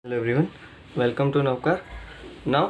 Hello everyone, welcome to Navkar. Now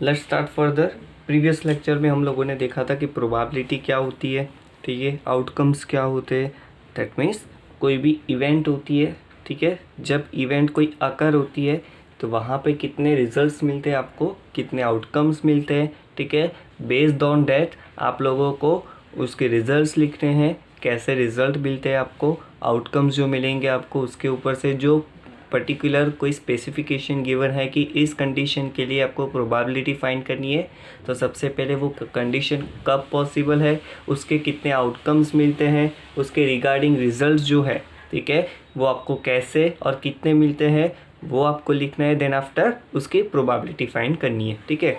let's start further. Previous lecture में हम लोगों ने देखा था कि प्रोबेबिलिटी क्या होती है, ठीक है, आउटकम्स क्या होते हैं. दैट मीन्स कोई भी इवेंट होती है, ठीक है, जब इवेंट कोई अकर होती है तो वहाँ पे कितने रिजल्ट्स मिलते हैं आपको, कितने आउटकम्स मिलते हैं, ठीक है. बेस्ड ऑन डैट आप लोगों को उसके रिजल्ट्स लिखने हैं, कैसे रिजल्ट मिलते हैं आपको, आउटकम्स जो मिलेंगे आपको, उसके ऊपर से जो पर्टिकुलर कोई स्पेसिफिकेशन गिवन है कि इस कंडीशन के लिए आपको प्रोबेबिलिटी फाइंड करनी है. तो सबसे पहले वो कंडीशन कब पॉसिबल है, उसके कितने आउटकम्स मिलते हैं, उसके रिगार्डिंग रिजल्ट्स जो है, ठीक है, वो आपको कैसे और कितने मिलते हैं वो आपको लिखना है. देन आफ्टर उसकी प्रोबेबिलिटी फाइंड करनी है, ठीक है.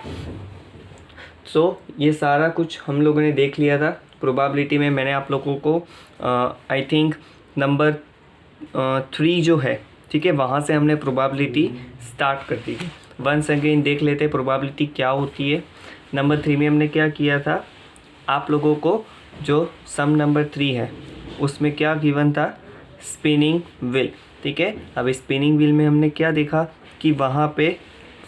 सो ये सारा कुछ हम लोगों ने देख लिया था. प्रोबेबिलिटी में मैंने आप लोगों को आई थिंक नंबर 3 जो है, ठीक है, वहाँ से हमने प्रोबेबिलिटी स्टार्ट कर दी थी. वंस अगेन देख लेते हैं प्रोबेबिलिटी क्या होती है. नंबर 3 में हमने क्या किया था, आप लोगों को जो सम नंबर 3 है उसमें क्या गिवन था, स्पिनिंग व्हील, ठीक है. अब स्पिनिंग व्हील में हमने क्या देखा कि वहाँ पे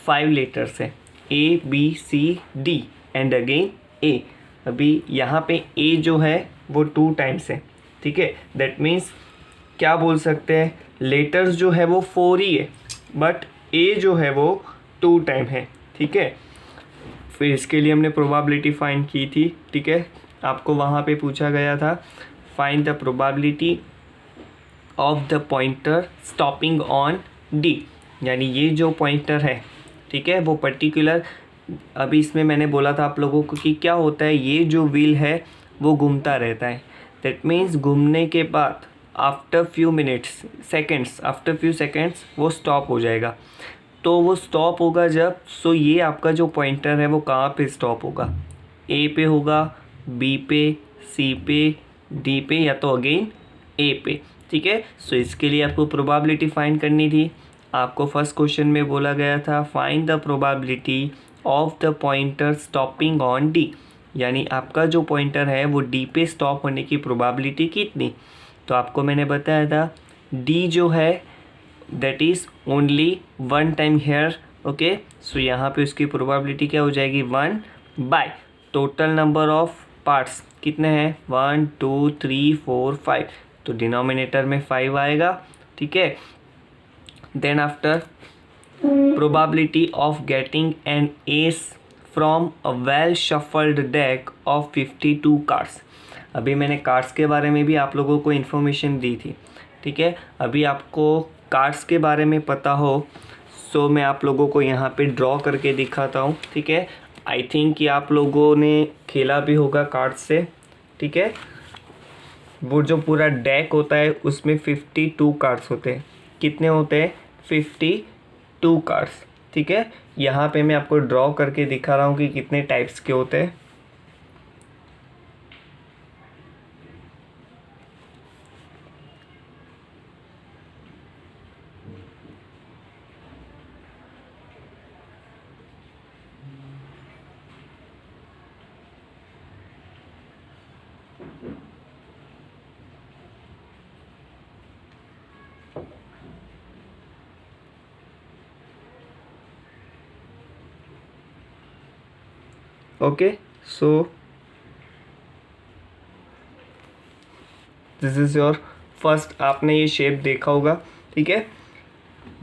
5 लेटर्स हैं, ABCD एंड अगेन A. अभी यहाँ पे A जो है वो 2 टाइम्स है, ठीक है. दैट मीन्स क्या बोल सकते हैं, लेटर्स जो है वो 4 ही है बट A जो है वो 2 टाइम है, ठीक है. फिर इसके लिए हमने प्रोबेबिलिटी फाइंड की थी, ठीक है. आपको वहाँ पे पूछा गया था find the probability of the pointer stopping on D. यानी ये जो पॉइंटर है, ठीक है, वो पर्टिकुलर, अभी इसमें मैंने बोला था आप लोगों को कि क्या होता है, ये जो व्हील है वो घूमता रहता है. दैट मीन्स घूमने के बाद after few minutes seconds, after few seconds वो स्टॉप हो जाएगा. तो वो स्टॉप होगा जब, सो ये आपका जो पॉइंटर है वो कहाँ पे स्टॉप होगा, A पे होगा, B पे, C पे, D पे, या तो अगेन A पे, ठीक है. सो इसके लिए आपको प्रोबेबिलिटी फाइंड करनी थी. आपको फर्स्ट क्वेश्चन में बोला गया था find the probability of the pointer stopping on D. यानी आपका जो पॉइंटर है वो D पे स्टॉप होने की प्रोबेबिलिटी कितनी. तो आपको मैंने बताया था D जो है that is only 1 time here, okay. So यहाँ पे उसकी प्रोबेबिलिटी क्या हो जाएगी, 1 by total number of parts कितने हैं, 1 2 3 4 5. तो डिनोमिनेटर में 5 आएगा, ठीक है. Then after probability of getting an ace from a well shuffled deck of 52 cards. अभी मैंने कार्ड्स के बारे में भी आप लोगों को इन्फॉर्मेशन दी थी, ठीक है. अभी आपको कार्ड्स के बारे में पता हो सो मैं आप लोगों को यहाँ पे ड्रॉ करके दिखाता हूँ, ठीक है. आई थिंक कि आप लोगों ने खेला भी होगा कार्ड्स से, ठीक है. वो जो पूरा डेक होता है उसमें 52 कार्ड्स होते हैं. कितने होते हैं, 52 कार्ड्स, ठीक है. यहाँ पे मैं आपको ड्रॉ करके दिखा रहा हूँ कि कितने टाइप्स के होते हैं. Okay, so this is your first, आपने ये शेप देखा होगा, ठीक है.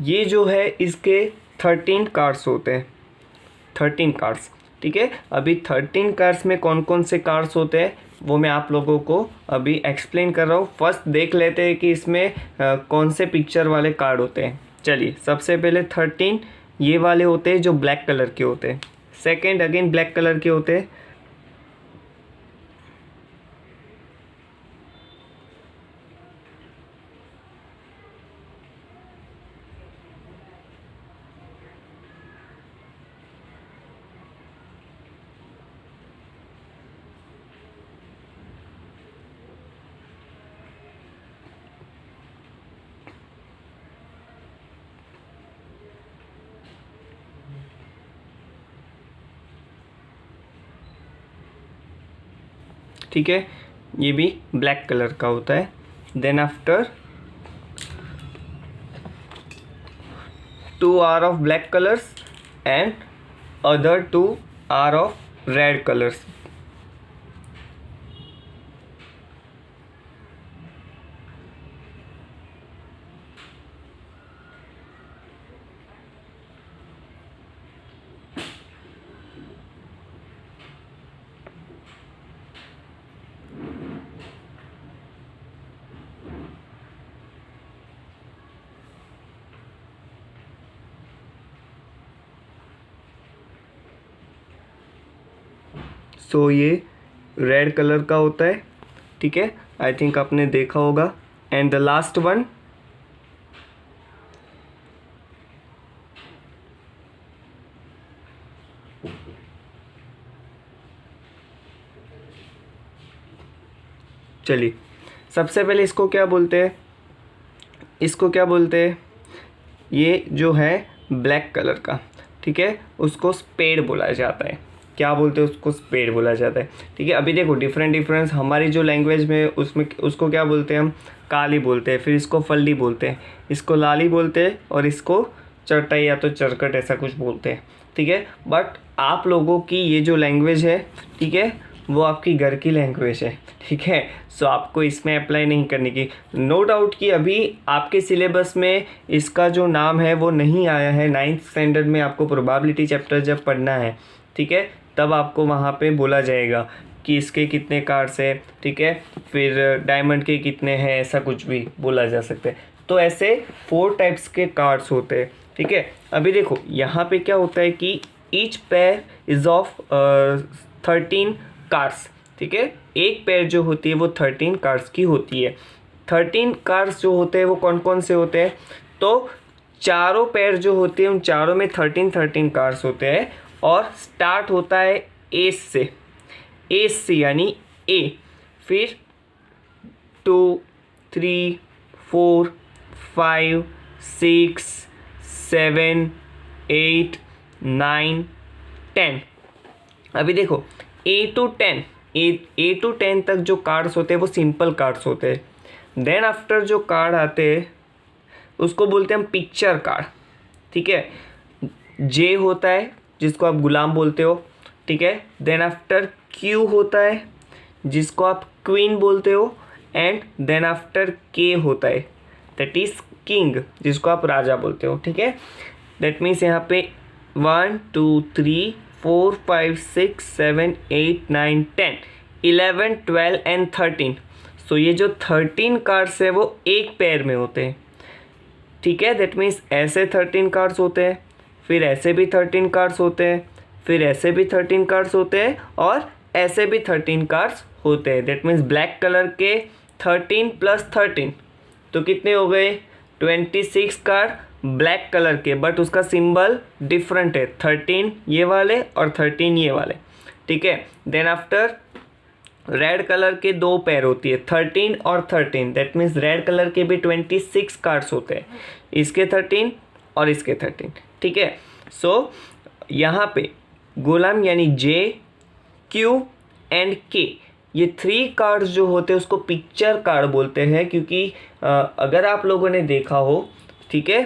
ये जो है इसके 13 कार्ड्स होते हैं, 13 कार्ड्स, ठीक है. अभी 13 कार्ड्स में कौन कौन से कार्ड्स होते हैं वो मैं आप लोगों को अभी एक्सप्लेन कर रहा हूँ. फर्स्ट देख लेते हैं कि इसमें कौन से पिक्चर वाले कार्ड होते हैं. चलिए, सबसे पहले 13 ये वाले होते हैं जो ब्लैक कलर के होते हैं. सेकेंड अगेन ब्लैक कलर के होते हैं. ठीक है, ये भी ब्लैक कलर का होता है. Then after 2 2 are of black colors and other 2 are of red colors. सो ये रेड कलर का होता है, ठीक है, आई थिंक आपने देखा होगा. एंड द लास्ट वन चलिए सबसे पहले इसको क्या बोलते हैं, इसको क्या बोलते हैं, ये जो है ब्लैक कलर का, ठीक है, उसको स्पेड बोला जाता है. क्या बोलते हैं उसको, स्पेड बोला जाता है, ठीक है. अभी देखो डिफरेंस हमारी जो लैंग्वेज में उसमें उसको क्या बोलते हैं हम, काली बोलते हैं, फिर इसको फल्ली बोलते हैं, इसको लाली बोलते हैं और इसको चटाई या तो चरकट ऐसा कुछ बोलते हैं, ठीक है. बट आप लोगों की ये जो लैंग्वेज है, ठीक है, वो आपकी घर की लैंग्वेज है, ठीक है. सो आपको इसमें अप्लाई नहीं करने की. नो डाउट कि अभी आपके सिलेबस में इसका जो नाम है वो नहीं आया है. 9th स्टैंडर्ड में आपको प्रोबेबिलिटी चैप्टर जब पढ़ना है, ठीक है, तब आपको वहाँ पे बोला जाएगा कि इसके कितने कार्ड्स है, ठीक है, फिर डायमंड के कितने हैं, ऐसा कुछ भी बोला जा सकता है. तो ऐसे 4 टाइप्स के कार्ड्स होते हैं, ठीक है. अभी देखो यहाँ पे क्या होता है कि each pair is of 13 cards, ठीक है. एक पेयर जो होती है वो 13 कार्ड्स की होती है. 13 कार्ड्स जो होते हैं वो कौन कौन से होते हैं, तो चारों पेयर जो होते हैं उन चारों में 13 कार्ड्स होते हैं. और स्टार्ट होता है एस से, एस से यानी ए, फिर 2 3 4 5 6 7 8 9 10. अभी देखो A to 10 तक जो कार्ड्स होते हैं वो सिंपल कार्ड्स होते हैं. देन आफ्टर जो कार्ड आते हैं उसको बोलते हैं हम पिक्चर कार्ड, ठीक है. जे होता है जिसको आप गुलाम बोलते हो, ठीक है. देन आफ्टर क्यू होता है जिसको आप क्वीन बोलते हो. एंड देन आफ्टर के होता है दैट इज़ किंग जिसको आप राजा बोलते हो, ठीक है. दैट मीन्स यहाँ पे 1 2 3 4 5 6 7 8 9 10 11 12 एंड 13. सो ये जो 13 कार्ड्स है वो एक पेयर में होते हैं, ठीक है. दैट मीन्स ऐसे 13 कार्ड्स होते हैं, फिर ऐसे भी 13 कार्ड्स होते हैं, फिर ऐसे भी 13 कार्ड्स होते हैं और ऐसे भी 13 कार्ड्स होते हैं. दैट मीन्स ब्लैक कलर के 13 + 13 तो कितने हो गए, 26 कार्ड ब्लैक कलर के, बट उसका सिंबल डिफरेंट है. 13 ये वाले और 13 ये वाले, ठीक है. देन आफ्टर रेड कलर के 2 पेयर होती है, 13 और 13. दैट मीन्स रेड कलर के भी 26 कार्ड्स होते हैं, इसके 13 और इसके 13, ठीक है. सो यहाँ पे गुलाम यानी जे, क्यू एंड के, ये 3 कार्ड्स जो होते हैं उसको पिक्चर कार्ड बोलते हैं. क्योंकि अगर आप लोगों ने देखा हो, ठीक है,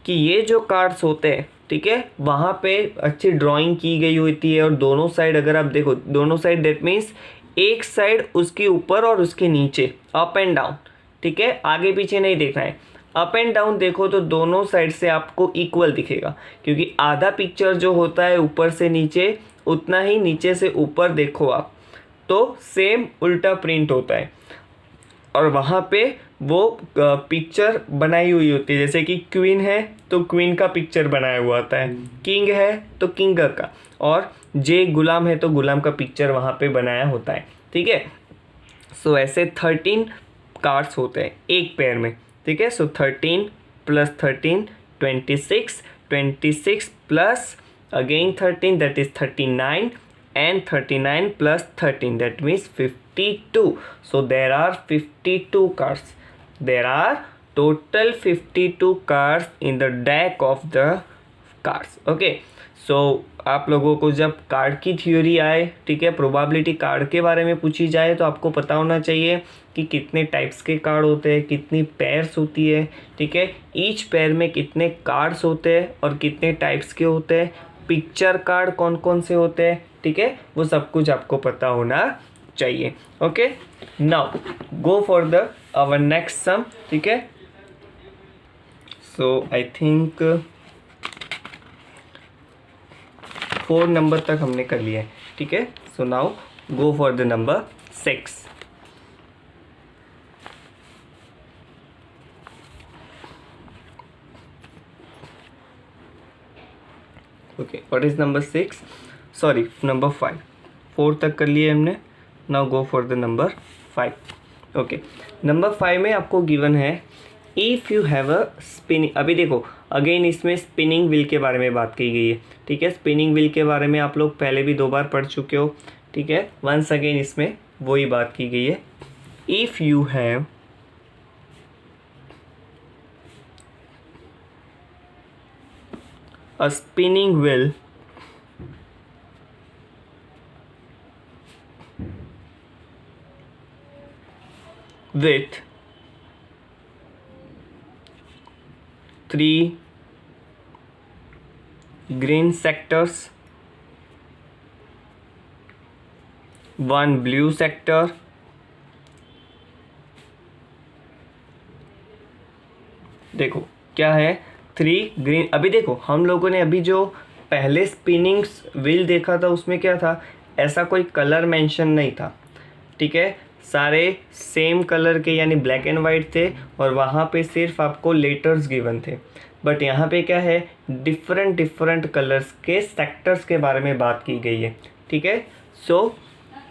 कि ये जो कार्ड्स होते हैं, ठीक है, वहाँ पे अच्छी ड्राइंग की गई होती है और दोनों साइड अगर आप देखो, दोनों साइड दैट मीन्स एक साइड उसके ऊपर और उसके नीचे, अप एंड डाउन, ठीक है, आगे पीछे नहीं देखना है. अप एंड डाउन देखो तो दोनों साइड से आपको इक्वल दिखेगा, क्योंकि आधा पिक्चर जो होता है ऊपर से नीचे उतना ही नीचे से ऊपर देखो आप तो सेम उल्टा प्रिंट होता है. और वहाँ पे वो पिक्चर बनाई हुई होती है. जैसे कि क्वीन है तो क्वीन का पिक्चर बनाया हुआ होता है, किंग है तो किंग का, और जे गुलाम है तो गुलाम का पिक्चर वहाँ पे बनाया होता है, ठीक है. सो ऐसे 13 कार्ड्स होते हैं एक पेयर में, ठीक है. सो 13 + 13 26, 26 plus again 13 that is 39, and 39 + 13 that means 52. So there are 52 cards. There are total 52 cards in the deck of the cards. Okay. So आप लोगों को जब कार्ड की थ्योरी आए, ठीक है, प्रोबेबिलिटी कार्ड के बारे में पूछी जाए तो आपको पता होना चाहिए कि कितने टाइप्स के कार्ड होते हैं, कितनी पेयर्स होती है, ठीक है, ईच पेयर में कितने कार्ड्स होते हैं और कितने टाइप्स के होते हैं, पिक्चर कार्ड कौन कौन से होते हैं, ठीक है, वो सब कुछ आपको पता होना चाहिए। Okay, now go for the our next sum, ठीक है। सो आई थिंक 4 नंबर तक हमने कर लिया है, ठीक है। So now go for the number 6। Okay, what is number 6, sorry number 5, 4 तक कर लिए हमने। Now go for the number 5। Okay, number 5 में आपको गिवन है if you have a spinning. अभी देखो अगेन इसमें स्पिनिंग व्हील के बारे में बात की गई है, ठीक है। स्पिनिंग व्हील के बारे में आप लोग पहले भी 2 बार पढ़ चुके हो, ठीक है। वंस अगेन इसमें वही बात की गई है। If you have a spinning wheel with 3 green sectors, 1 blue sector, देखो क्या है 3 ग्रीन। अभी देखो हम लोगों ने अभी जो पहले स्पिनिंग व्हील देखा था उसमें क्या था, ऐसा कोई कलर मेंशन नहीं था, ठीक है। सारे सेम कलर के यानी ब्लैक एंड वाइट थे और वहाँ पे सिर्फ आपको लेटर्स गिवन थे। बट यहाँ पे क्या है, डिफरेंट डिफरेंट कलर्स के सेक्टर्स के बारे में बात की गई है, ठीक है। सो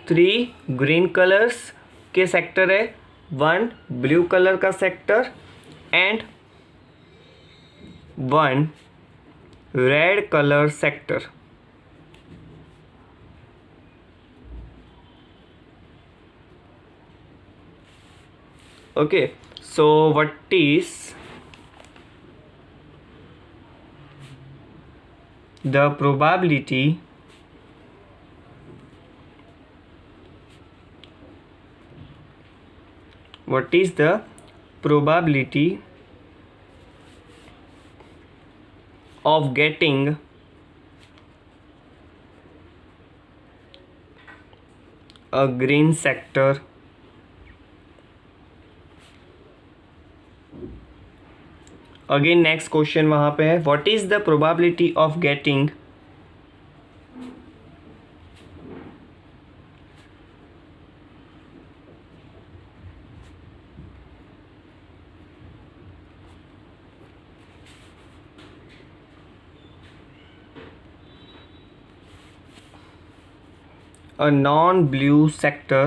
3 ग्रीन कलर्स के सेक्टर है, 1 ब्लू कलर का sector and 1 red colour sector. Okay, so what is the probability of getting a green sector again next question वहाँ पे है, what is the probability of getting a non-blue sector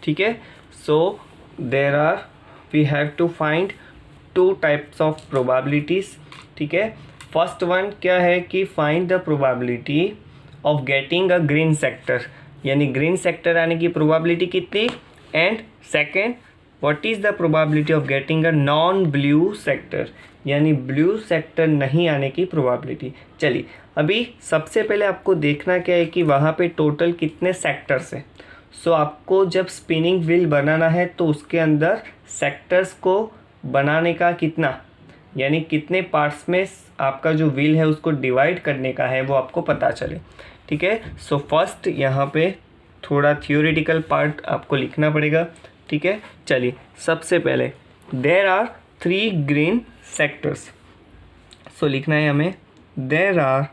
ठीक है। So there are we have to find 2 types of probabilities, ठीक है। First one क्या है कि find the probability of getting a green sector, यानी ग्रीन सेक्टर आने की प्रोबेबिलिटी कितनी, and second what is the probability of getting a non blue sector, यानी ब्लू सेक्टर नहीं आने की प्रोबेबिलिटी। चलिए अभी सबसे पहले आपको देखना क्या है कि वहाँ पे टोटल कितने सेक्टर्स हैं। सो आपको जब स्पिनिंग व्हील बनाना है तो उसके अंदर सेक्टर्स को बनाने का कितना, यानी कितने पार्ट्स में आपका जो व्हील है उसको डिवाइड करने का है वो आपको पता चले, ठीक है। सो फर्स्ट यहाँ पे थोड़ा थियोरेटिकल पार्ट आपको लिखना पड़ेगा, ठीक है। चलिए सबसे पहले देयर आर 3 ग्रीन सेक्टर्स। सो लिखना है हमें देयर आर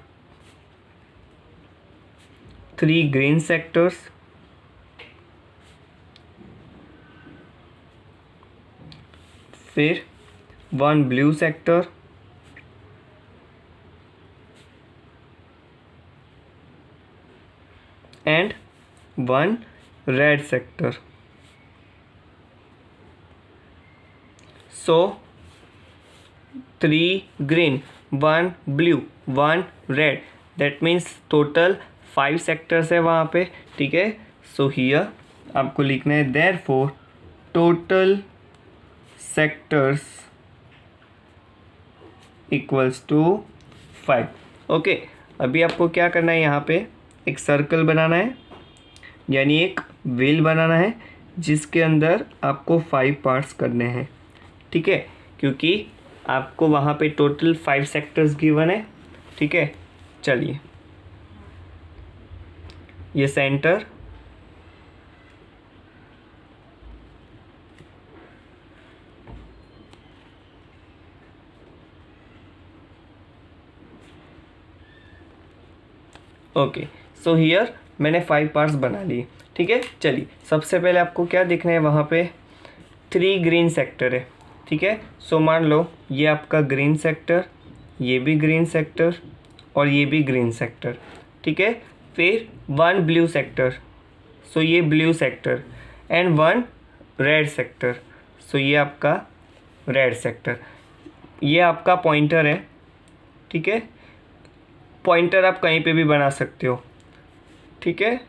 3 ग्रीन सेक्टर्स, फिर 1 blue sector and 1 red sector. So 3 green 1 blue 1 red, that means total 5 sectors है वहाँ पे, ठीक है। सो हियर आपको लिखना है therefore total sectors equals to 5। Okay, अभी आपको क्या करना है, यहाँ पे एक सर्कल बनाना है, यानी एक व्हील बनाना है जिसके अंदर आपको 5 पार्ट्स करने हैं, ठीक है, क्योंकि आपको वहाँ पे टोटल 5 सेक्टर्स गिवन है, ठीक है। चलिए, ये सेंटर, ओके, सो हियर मैंने 5 पार्ट्स बना लिए, ठीक है। चलिए, सबसे पहले आपको क्या देखना है, वहाँ पे 3 ग्रीन सेक्टर है, ठीक है। सो मान लो ये आपका ग्रीन सेक्टर, ये भी ग्रीन सेक्टर और ये भी ग्रीन सेक्टर, ठीक है। फिर 1 ब्लू सेक्टर, सो ये blue sector, and 1 red sector, so ये आपका रेड सेक्टर। ये आपका पॉइंटर है, ठीक है। पॉइंटर आप कहीं पे भी बना सकते हो, ठीक है।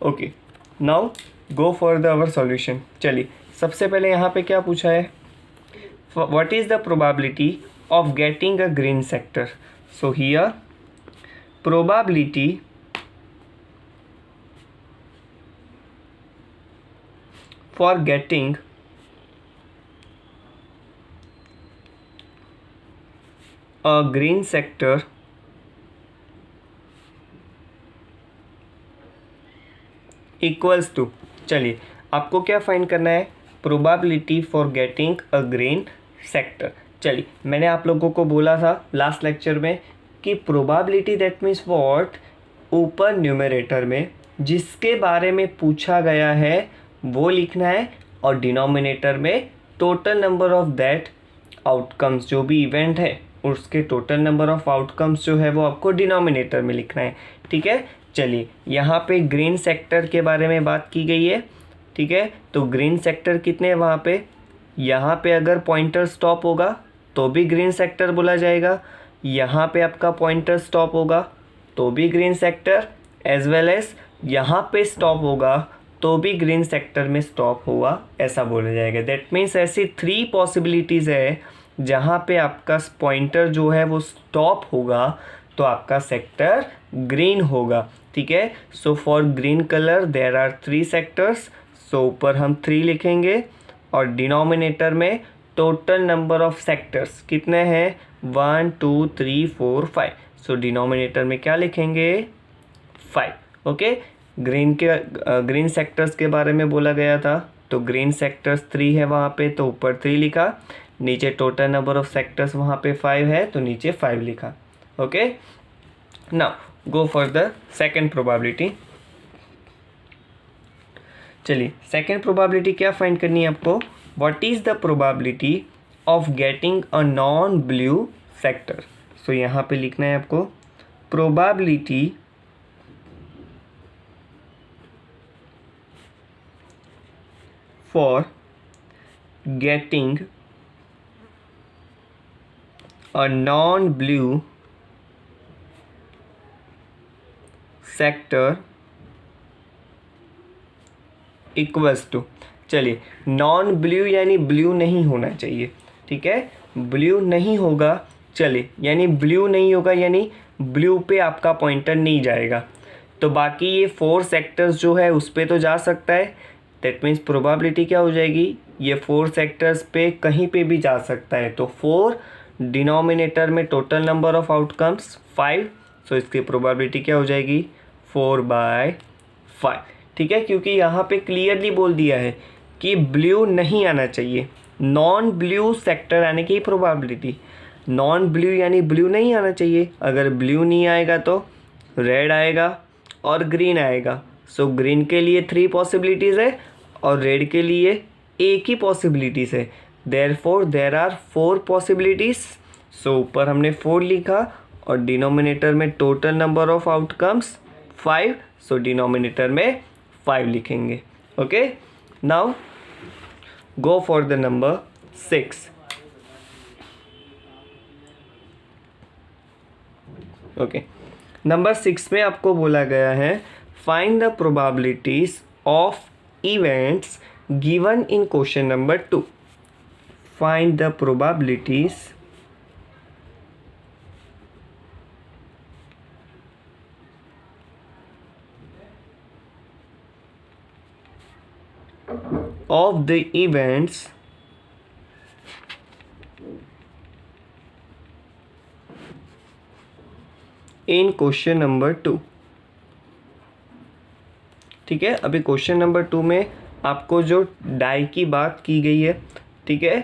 Okay, now go for the our solution. चलिए, सबसे पहले यहाँ पे क्या पूछा है, what is the probability of getting a green sector. So here probability for getting a green sector equals to, चलिए आपको क्या फाइंड करना है, probability for getting a green sector. चलिए, मैंने आप लोगों को बोला था लास्ट लेक्चर में कि प्रोबेबिलिटी दैट मीन्स व्हाट, ऊपर न्यूमरेटर में जिसके बारे में पूछा गया है वो लिखना है, और डिनोमिनेटर में total number of that outcomes, जो भी इवेंट है उसके टोटल नंबर ऑफ आउटकम्स जो है वो आपको डिनोमिनेटर में लिखना है, ठीक है। चलिए, यहाँ पे ग्रीन सेक्टर के बारे में बात की गई है, ठीक है। तो ग्रीन सेक्टर कितने हैं वहाँ पे, यहाँ पे अगर पॉइंटर स्टॉप होगा तो भी ग्रीन सेक्टर बोला जाएगा, यहाँ पे आपका पॉइंटर स्टॉप होगा तो भी green sector, as well as यहाँ पे स्टॉप होगा तो भी ग्रीन सेक्टर में स्टॉप हुआ, ऐसा बोला जाएगा। दैट मीन्स ऐसी 3 पॉसिबिलिटीज़ है जहाँ पे आपका पॉइंटर जो है वो स्टॉप होगा तो आपका सेक्टर ग्रीन होगा, ठीक है। So for green colour there are 3 sectors, so ऊपर हम 3 लिखेंगे, और डिनोमिनेटर में टोटल नंबर ऑफ सेक्टर्स कितने हैं, 1 2 3 4 5, सो डिनोमिनेटर में क्या लिखेंगे, 5, ओके। ग्रीन सेक्टर्स के बारे में बोला गया था, तो ग्रीन सेक्टर्स 3 है वहाँ पे, तो ऊपर 3 लिखा, नीचे टोटल नंबर ऑफ सेक्टर्स वहाँ पे 5 है तो नीचे 5 लिखा, okay. Now go for the second probability. चलिए, सेकेंड प्रोबेबिलिटी क्या फाइंड करनी है आपको, what is the probability of getting a non blue sector. So यहाँ पे लिखना है आपको probability for getting a non-blue sector equals to, चलिए नॉन ब्लू यानी ब्लू नहीं होना चाहिए, ठीक है। ब्लू नहीं होगा, चलिए यानी ब्लू नहीं होगा यानी ब्लू पे आपका पॉइंटर नहीं जाएगा, तो बाकी ये 4 सेक्टर्स जो है उस पे तो जा सकता है। दैट मीन्स प्रोबेबिलिटी क्या हो जाएगी, ये 4 सेक्टर्स पे कहीं पे भी जा सकता है, तो 4 डिनोमिनेटर में टोटल नंबर ऑफ आउटकम्स 5, सो इसकी प्रोबेबिलिटी क्या हो जाएगी 4/5, ठीक है। क्योंकि यहाँ पे क्लियरली बोल दिया है कि ब्लू नहीं आना चाहिए, नॉन ब्लू सेक्टर आने की प्रोबेबिलिटी, नॉन ब्लू यानी ब्लू नहीं आना चाहिए, अगर ब्लू नहीं आएगा तो रेड आएगा और ग्रीन आएगा, सो ग्रीन के लिए 3 पॉसिबिलिटीज़ है और रेड के लिए एक ही पॉसिबिलिटीज़ है, देयरफॉर देयर आर 4 पॉसिबिलिटीज़। सो ऊपर हमने 4 लिखा और डिनोमिनेटर में total number of outcomes 5, so denominator में 5 लिखेंगे, okay. Now go for the number 6, okay. Number 6 में आपको बोला गया है find the probabilities of events given in question number 2। Find the probabilities of the events in question number 2। ठीक है, अभी क्वेश्चन नंबर 2 में आपको जो डाई की बात की गई है, ठीक है,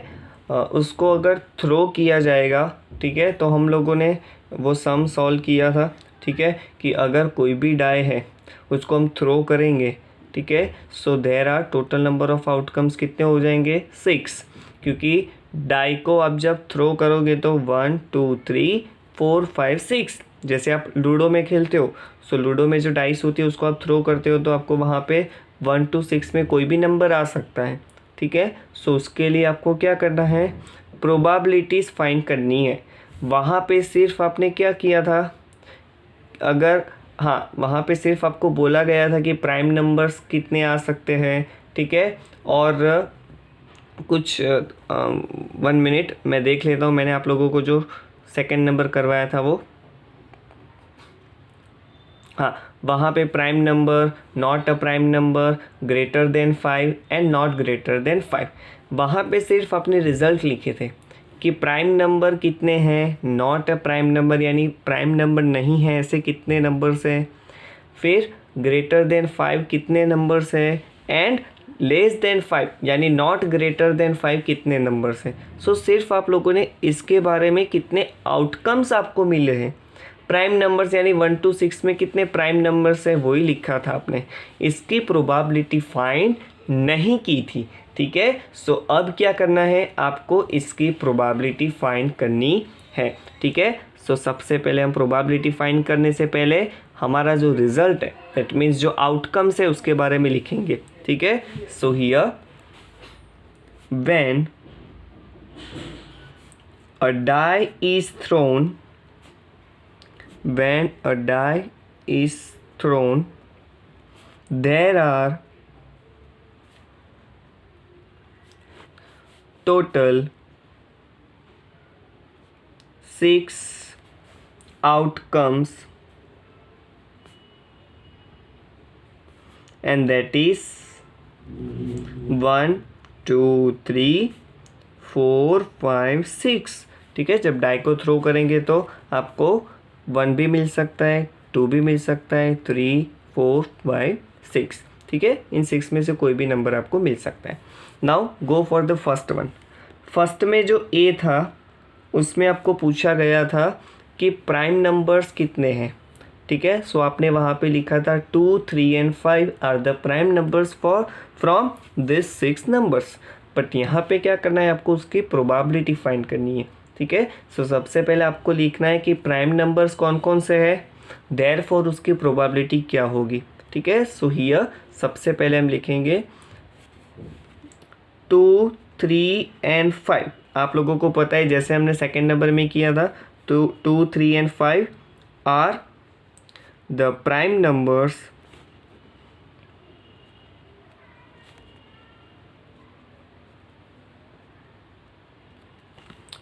उसको अगर थ्रो किया जाएगा, ठीक है, तो हम लोगों ने वो सम सॉल्व किया था, ठीक है, कि अगर कोई भी डाई है उसको हम थ्रो करेंगे, ठीक है, so there are total number of outcomes कितने हो जाएंगे 6, क्योंकि डाई को आप जब थ्रो करोगे तो 1 2 3 4 5 6, जैसे आप लूडो में खेलते हो, सो लूडो में जो डाइस होती है उसको आप थ्रो करते हो तो आपको वहाँ पे 1 to 6 में कोई भी नंबर आ सकता है, ठीक है। सो उसके लिए आपको क्या करना है, प्रोबेबिलिटीज़ फाइंड करनी है। वहाँ पे सिर्फ आपने क्या किया था, अगर हाँ, वहाँ पे सिर्फ आपको बोला गया था कि प्राइम नंबर्स कितने आ सकते हैं, ठीक है, और कुछ 1 मिनट मैं देख लेता हूँ, मैंने आप लोगों को जो सेकंड नंबर करवाया था वो, हाँ, वहाँ पे prime number, not a prime number, greater than 5 and not greater than 5, वहाँ पे सिर्फ आपने रिजल्ट लिखे थे कि प्राइम नंबर कितने हैं, नॉट अ प्राइम नंबर यानी प्राइम नंबर नहीं है ऐसे कितने नंबर्स हैं, फिर ग्रेटर देन 5 कितने नंबर्स हैं, एंड लेस देन 5 यानी नॉट ग्रेटर देन 5 कितने नंबर्स हैं। सो सिर्फ आप लोगों ने इसके बारे में कितने आउटकम्स आपको मिले हैं, प्राइम नंबर्स यानी 1 to 6 में कितने प्राइम नंबर्स हैं वही लिखा था आपने, इसकी प्रोबेबिलिटी फाइंड नहीं की थी, ठीक है। सो अब क्या करना है, आपको इसकी प्रोबेबिलिटी फाइंड करनी है, ठीक है। सो सबसे पहले हम प्रोबेबिलिटी फाइंड करने से पहले हमारा जो रिजल्ट है, दैट मीन्स जो आउटकम्स है उसके बारे में लिखेंगे, ठीक है। So here when a die is thrown, when a die is thrown, there are total 6 outcomes, and that is 1 2 3 4 5 6, ठीक है। जब डाई को थ्रो करेंगे तो आपको 1 भी मिल सकता है, 2 भी मिल सकता है, 3 4 5 6, ठीक है, इन 6 में से कोई भी नंबर आपको मिल सकता है। Now go for the first one. First में जो ए था उसमें आपको पूछा गया था कि प्राइम नंबर्स कितने हैं, ठीक है। सो आपने वहाँ पे लिखा था 2 3 and 5 are the prime numbers for from this 6 numbers, but यहाँ पे क्या करना है, आपको उसकी प्रोबेबिलिटी फाइंड करनी है, ठीक है। सो सबसे पहले आपको लिखना है कि प्राइम नंबर्स कौन कौन से हैं, देयरफॉर उसकी प्रोबेबिलिटी क्या होगी, ठीक है। सो हियर सबसे पहले हम लिखेंगे 2 3 एंड 5, आप लोगों को पता है जैसे हमने सेकेंड नंबर में किया था, तो 2 3 and 5 are the prime numbers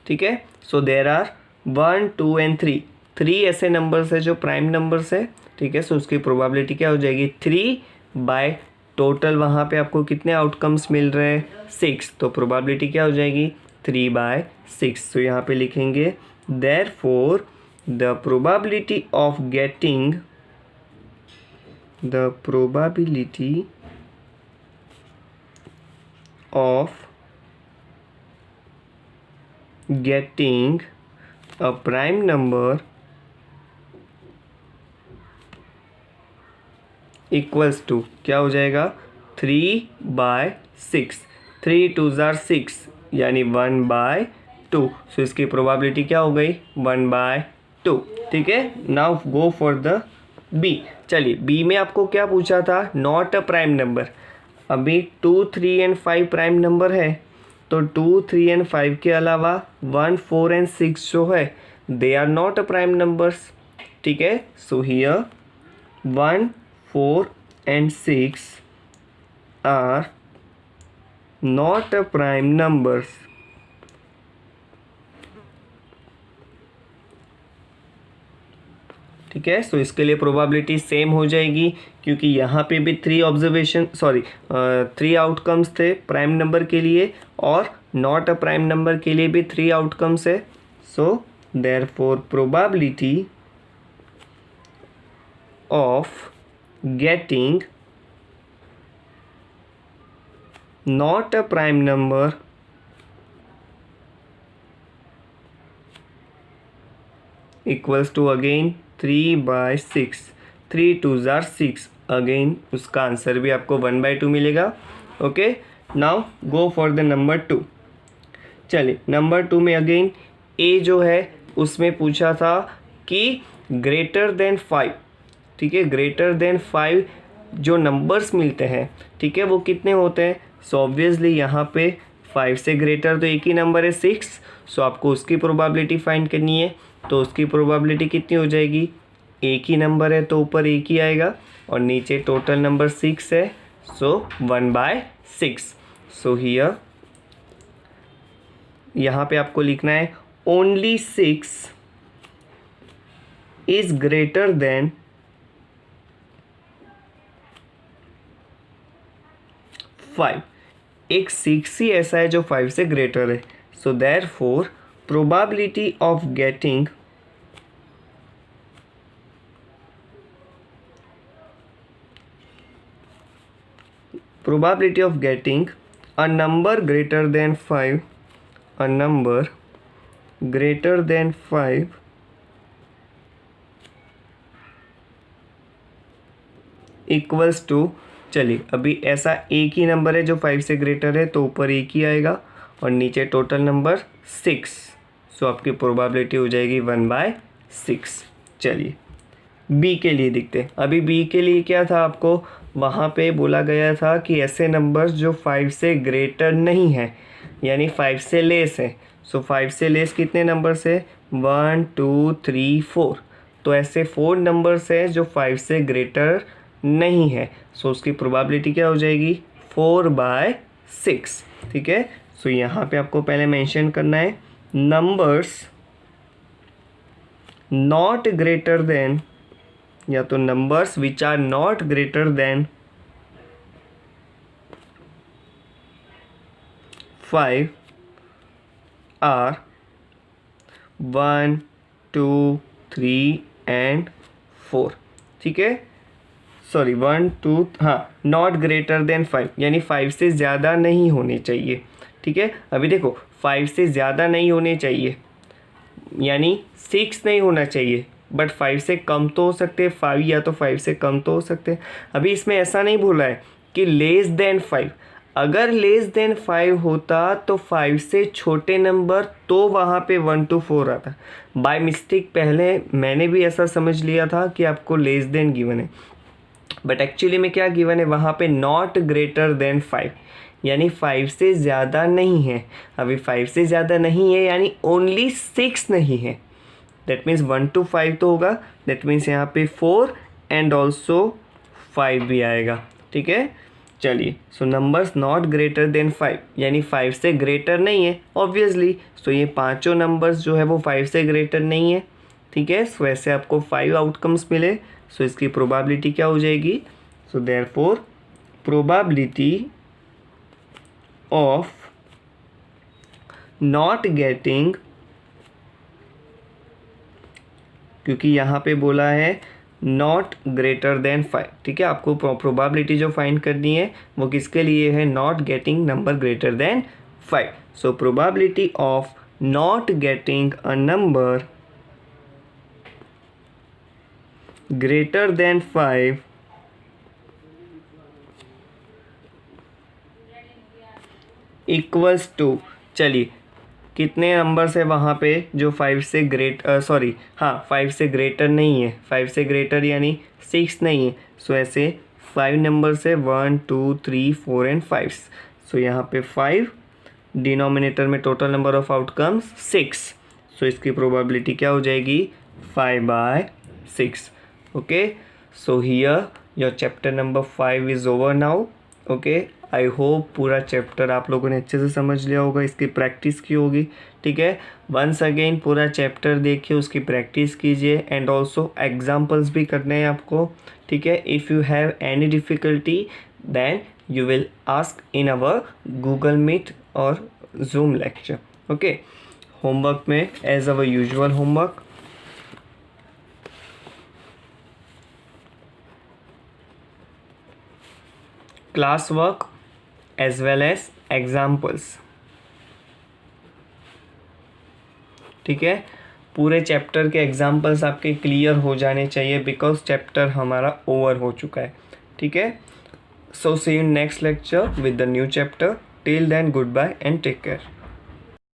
ठीक है। सो देर आर 1 2 एंड 3, 3 ऐसे नंबर्स है जो प्राइम नंबर्स है, ठीक है। सो उसकी प्रोबेबिलिटी क्या हो जाएगी 3 बाय टोटल वहाँ पे आपको कितने आउटकम्स मिल रहे हैं 6, तो प्रोबेबिलिटी क्या हो जाएगी 3 बाय 6। तो यहाँ पे लिखेंगे therefore the probability of getting, the probability of getting a prime number equals to क्या हो जाएगा 3 बाय 6, 3 2s are 6 यानी 1 बाय 2, सो इसकी प्रोबेबिलिटी क्या हो गई 1 बाय 2, ठीक है। Now go for the B. चलिए बी में आपको क्या पूछा था, नॉट अ प्राइम नंबर। अभी 2 3 एंड 5 प्राइम नंबर है, तो 2 3 एंड 5 के अलावा 1 4 एंड 6 जो है they are not a prime numbers, ठीक है। So here 1 4 and 6 are not a prime numbers, ठीक है। सो इसके लिए प्रोबेबिलिटी सेम हो जाएगी, क्योंकि यहाँ पे भी 3 आउटकम्स थे प्राइम नंबर के लिए, और नॉट अ प्राइम नंबर के लिए भी 3 आउटकम्स है। So therefore probability of getting not a prime number equals to again 3/6, 3 2s are 6, again उसका आंसर भी आपको 1/2 मिलेगा। Okay, now go for the number 2। चलिए नंबर 2 में अगेन ए जो है उसमें पूछा था कि ग्रेटर देन 5, ठीक है, ग्रेटर देन 5 जो नंबर्स मिलते हैं, ठीक है, वो कितने होते हैं। सो ऑब्वियसली यहाँ पे 5 से ग्रेटर तो एक ही नंबर है 6, सो आपको उसकी प्रोबेबिलिटी फाइंड करनी है। तो उसकी प्रोबेबिलिटी कितनी हो जाएगी, एक ही नंबर है तो ऊपर एक ही आएगा, और नीचे टोटल नंबर 6 है, सो 1/6। सो हियर यहाँ पे आपको लिखना है ओनली 6 इज ग्रेटर देन 5। एक 6 ही ऐसा है जो 5 से ग्रेटर है। So therefore probability of getting a number greater than 5, a number greater than 5 equals to, चलिए अभी ऐसा एक ही नंबर है जो 5 से ग्रेटर है तो ऊपर एक ही आएगा, और नीचे टोटल नंबर 6, सो आपकी प्रोबेबिलिटी हो जाएगी 1/6। चलिए बी के लिए देखते हैं। अभी बी के लिए क्या था, आपको वहाँ पे बोला गया था कि ऐसे नंबर्स जो 5 से ग्रेटर नहीं है, यानी 5 से लेस है। सो 5 से लेस कितने नंबर्स है, 1 2 3 4, तो ऐसे 4 नंबर्स है जो 5 से ग्रेटर नहीं है। सो उसकी प्रोबेबिलिटी क्या हो जाएगी, 4/6, ठीक है। सो यहाँ पे आपको पहले मेंशन करना है नंबर्स नॉट ग्रेटर देन, या तो numbers which are not greater than 5 are 1 2 3 and 4, ठीक है। सॉरी 1 2, हाँ, नॉट ग्रेटर देन 5 यानी 5 से ज़्यादा नहीं होने चाहिए, ठीक है। अभी देखो 5 से ज़्यादा नहीं होने चाहिए यानी 6 नहीं होना चाहिए, बट 5 से कम तो हो सकते हैं, 5 या तो 5 से कम तो हो सकते हैं। अभी इसमें ऐसा नहीं बोला है कि लेस देन 5, अगर लेस देन 5 होता तो 5 से छोटे नंबर तो वहाँ पे 1 to 4 आता। बाय मिस्टेक पहले मैंने भी ऐसा समझ लिया था कि आपको लेस देन गिवन है, बट एक्चुअली में क्या गिवन है वहाँ पे, नॉट ग्रेटर देन 5 यानी 5 से ज़्यादा नहीं है। अभी 5 से ज़्यादा नहीं है यानी ओनली 6 नहीं है, दैट मीन्स 1 to 5 तो होगा, दैट मीन्स यहाँ पे 4 एंड ऑल्सो 5 भी आएगा, ठीक है। चलिए सो नंबर्स नॉट ग्रेटर देन 5 यानी 5 से ग्रेटर नहीं है ऑब्वियसली। सो ये पांचों नंबर्स जो है वो 5 से ग्रेटर नहीं है, ठीक है। सो ऐसे आपको 5 आउटकम्स मिले। सो इसकी प्रोबेबिलिटी क्या हो जाएगी, so therefore probability of not getting, क्योंकि यहाँ पे बोला है नॉट ग्रेटर देन 5, ठीक है। आपको प्रोबेबिलिटी जो फाइंड करनी है वो किसके लिए है, not getting number greater than 5। So probability of not getting a number greater than 5 equals to, चलिए कितने नंबर्स है वहाँ पे जो 5 से 5 से ग्रेटर नहीं है, 5 से ग्रेटर यानी 6 नहीं है। सो ऐसे 5 नंबर्स है 1 2 3 4 एंड 5। सो यहाँ पे 5, डिनोमिनेटर में टोटल नंबर ऑफ आउटकम्स 6, सो इसकी प्रोबेबिलिटी क्या हो जाएगी, 5/6। Okay, so here your chapter number 5 is over now. Okay, I hope पूरा चैप्टर आप लोगों ने अच्छे से समझ लिया होगा, इसकी प्रैक्टिस की होगी। ठीक है, वंस अगेन पूरा चैप्टर देखिए, उसकी प्रैक्टिस कीजिए एंड ऑल्सो एग्जाम्पल्स भी करने हैं आपको। ठीक है, if you have any difficulty then you will ask in our Google Meet or Zoom lecture. Okay, homework में as our usual homework, class work as well as examples. ठीक है, पूरे चैप्टर के एग्जाम्पल्स आपके क्लियर हो जाने चाहिए because chapter हमारा ओवर हो चुका है। ठीक है, so see you in next lecture with the new chapter. Till then, goodbye and take care.